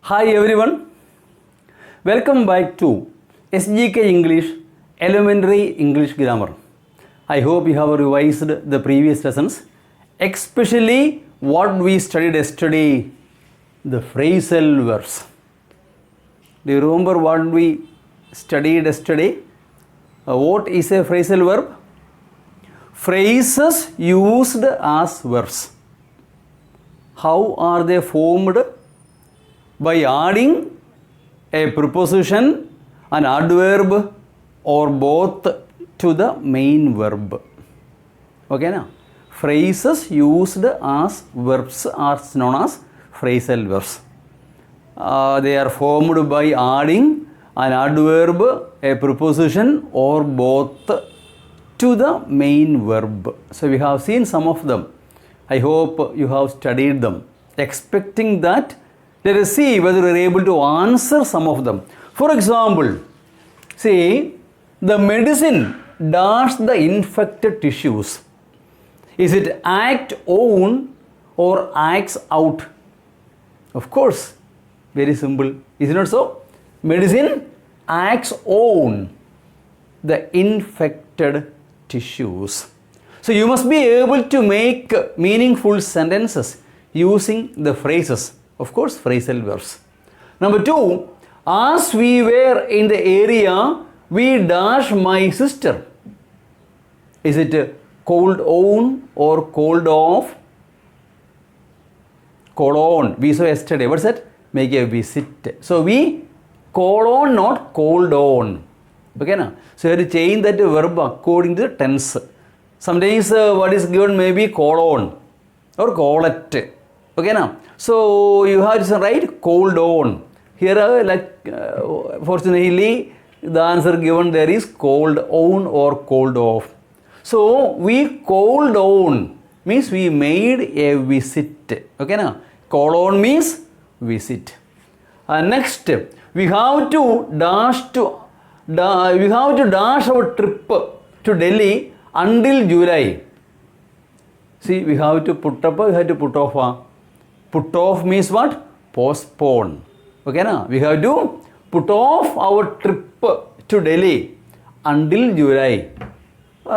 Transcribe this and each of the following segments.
Hi everyone, welcome back to SGK English Elementary English Grammar. I hope you have revised the previous lessons, especially what we studied yesterday, the phrasal verbs. Do you remember what we studied yesterday? What is a phrasal verb? Phrases used as verbs. How are they formed? By adding a preposition, an adverb or both to the main verb. Okay, now phrases used as verbs are known as phrasal verbs. They are formed by adding an adverb, a preposition or both to the main verb. So we have seen some of them. I hope you have studied them, expecting that. Let us see whether we are able to answer some of them. For example, see, the medicine dash the infected tissues. Is it act on or acts out? Of course, very simple. Is it not so? Medicine acts on the infected tissues. So you must be able to make meaningful sentences using the phrases. Of course, phrasal verbs. Number 2, as we were in the area, we dash my sister. Is it called on or called off? Call on. We saw yesterday. What's that? Make a visit. So we call on, not called on. Okay, na? So you have to change that verb according to the tense. Sometimes what is given may be call on or call it. Okay, now, so you have to write called on. Here, fortunately, the answer given there is called on or called off. So we called on means we made a visit. Okay, now, call on means visit. Next, we have to dash our trip to Delhi until July. See, we have to put up, we have to put off. Put off means what? Postpone. Okay, na? We have to put off our trip to Delhi until July.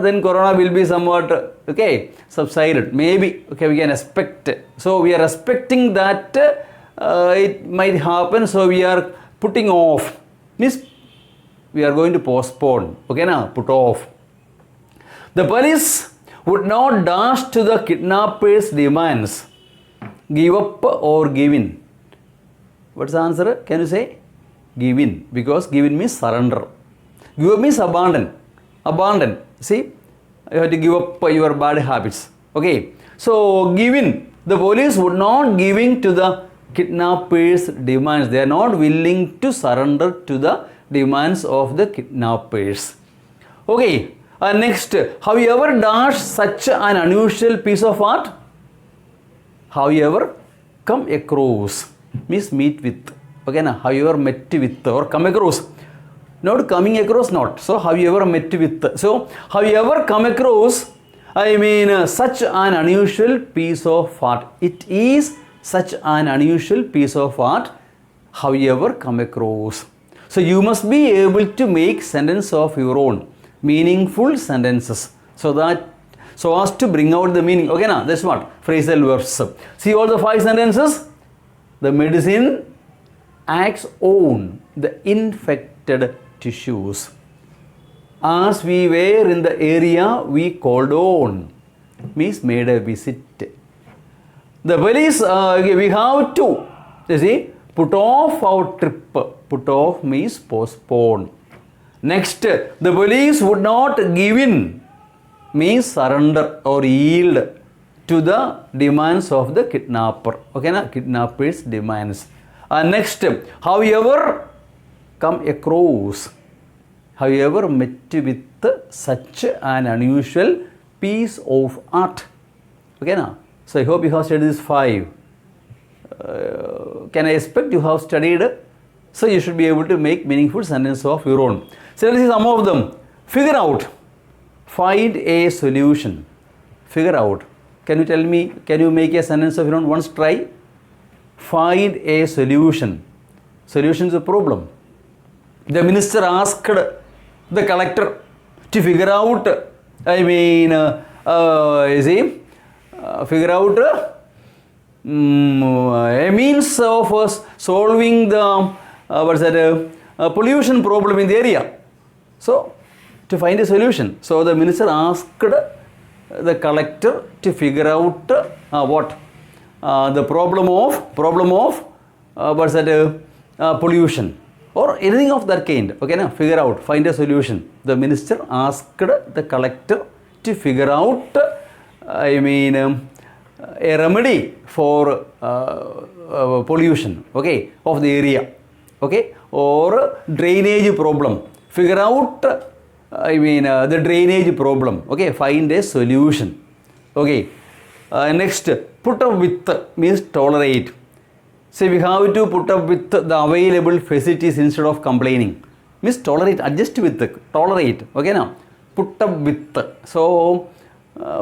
Then Corona will be somewhat, okay, subsided. Maybe, okay, we can expect. So we are expecting that it might happen. So we are putting off. Means we are going to postpone. Okay, na? Put off. The police would not dash to the kidnappers' demands. Give up or give in? What's the answer? Can you say? Give in, because give in means surrender. Give up means abandon. Abandon. See, you have to give up your bad habits. Okay. So give in. The police would not give in to the kidnappers' demands. They are not willing to surrender to the demands of the kidnappers. Okay. Next, have you ever dashed such an unusual piece of art? Have you ever come across? Means meet with. Okay, now have you ever met with or come across? Not coming across, not. So have you ever met with? So have you ever come across? I mean, such an unusual piece of art. It is such an unusual piece of art. Have you ever come across? So you must be able to make sentence of your own, meaningful sentences, so as to bring out the meaning. Okay, now that's what phrasal verbs. See all the 5 sentences. The medicine acts on the infected tissues. As we were in the area, we called on means made a visit. The police, we have to, you see, put off our trip. Put off means postpone. Next, the police would not give in means surrender or yield to the demands of the kidnapper. Okay, na? Kidnapper's demands. Next, have you ever come across? Have you ever met with such an unusual piece of art? Okay, na? So I hope you have studied these 5. Can I expect you have studied? So you should be able to make meaningful sentences of your own. So let's see some of them. Figure out. Find a solution. Figure out. Can you tell me, can you make a sentence of your own? Once try. Find a solution. Solution to the problem. The minister asked the collector to figure out, figure out a means of solving the pollution problem in the area. So, to find a solution. So, the minister asked the collector to figure out what? The problem of pollution or anything of that kind. Okay, now figure out, find a solution. The minister asked the collector to figure out, a remedy for pollution, okay, of the area, okay, or drainage problem. Figure out, the drainage problem, okay, find a solution, okay. Next, put up with means tolerate. See, we have to put up with the available facilities instead of complaining. Means tolerate, adjust with, tolerate, okay now. Put up with. So,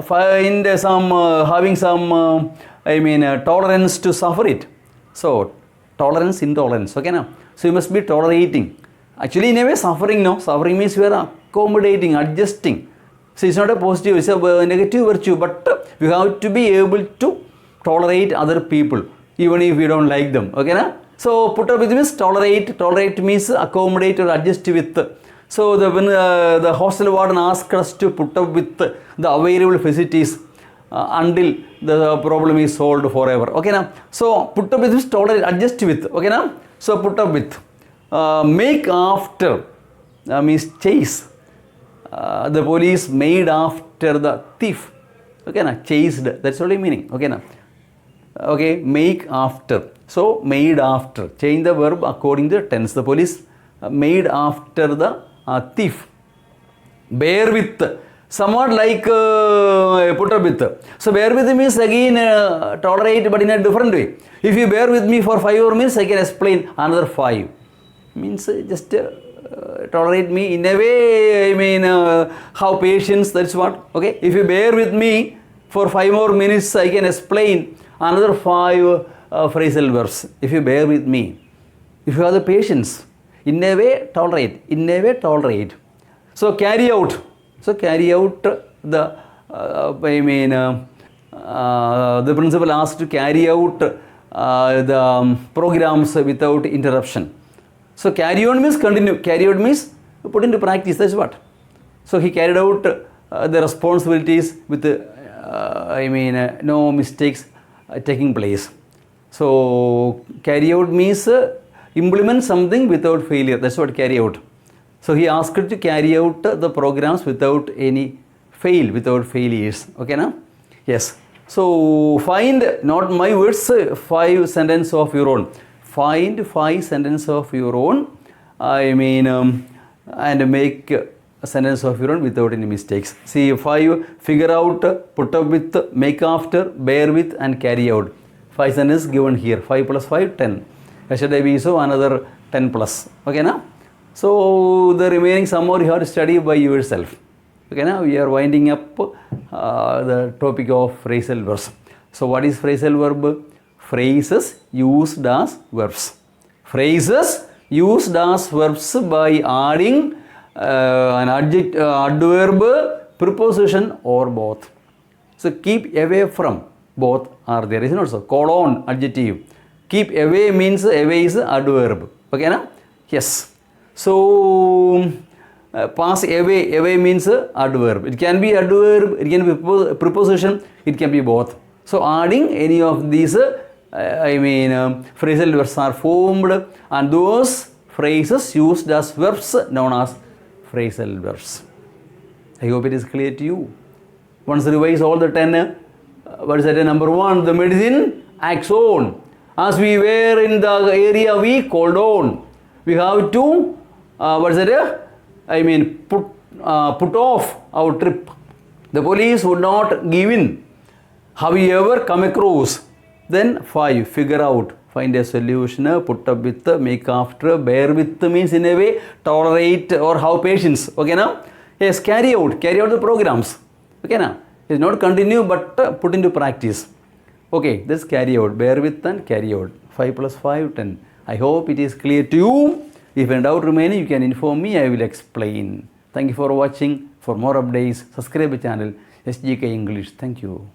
find some, having some, tolerance to suffer it. So, tolerance, intolerance, okay now. So, you must be tolerating. Actually, in a way, suffering, no. Suffering means we are accommodating, adjusting. So, it's not a positive, it's a negative virtue, but we have to be able to tolerate other people, even if we don't like them, okay na? So, put up with means tolerate, tolerate means accommodate or adjust with. So, when the hostel warden asked us to put up with the available facilities until the problem is solved forever, okay na? So, put up with means tolerate, adjust with, okay na? So, put up with. Make after means chase. The police made after the thief, okay na? Chased, that's only meaning, okay na? Okay, make after. So, made after. Change the verb according to the tense. The police made after the thief. Bear with. Somewhat like put up with. So, bear with means again tolerate, but in a different way. If you bear with me for 5 more minutes, I can explain another 5. Means just tolerate me in a way, have patience, that's what. Okay, if you bear with me for 5 more minutes, I can explain another 5 phrasal verbs. If you bear with me, if you have the patience, in a way tolerate, in a way tolerate. So, carry out. So, carry out the, the principal asked to carry out the programs without interruption. So, carry on means continue, carry out means put into practice, that's what. So, he carried out the responsibilities with, no mistakes taking place. So, carry out means implement something without failure, that's what carry out. So, he asked to carry out the programs without any without failures, okay now? Yes. So, find, not my words, 5 sentences of your own. Find 5 sentences of your own, and make a sentence of your own without any mistakes. See, 5, figure out, put up with, make after, bear with, and carry out. 5 sentences given here. 5 plus 5, 10. Yesterday we saw another 10 plus. Okay, now? So, the remaining some more you have to study by yourself. Okay, now we are winding up the topic of phrasal verbs. So, what is phrasal verb? Phrases used as verbs. Phrases used as verbs by adding an adverb, preposition, or both. So, keep away from, both are there. Isn't it also? Colon, adjective. Keep away means away is adverb. Okay, na? Yes. So, pass away, away means adverb. It can be adverb, it can be preposition, it can be both. So, adding any of these phrasal verbs are formed, and those phrases used as verbs known as phrasal verbs. I hope it is clear to you. Once revise all the 10. What is that? Number 1, the medicine acts on. As we were in the area we called on. We have to put off our trip. The police would not give in. Have you ever come across? Then 5, figure out, find a solution, put up with, make after, bear with means in a way tolerate or have patience. Okay now? Yes, carry out the programs. Okay now? It's not continue but put into practice. Okay, this carry out, bear with and carry out. 5 plus 5, 10. I hope it is clear to you. If any doubt remaining, you can inform me. I will explain. Thank you for watching. For more updates, subscribe the channel SGK English. Thank you.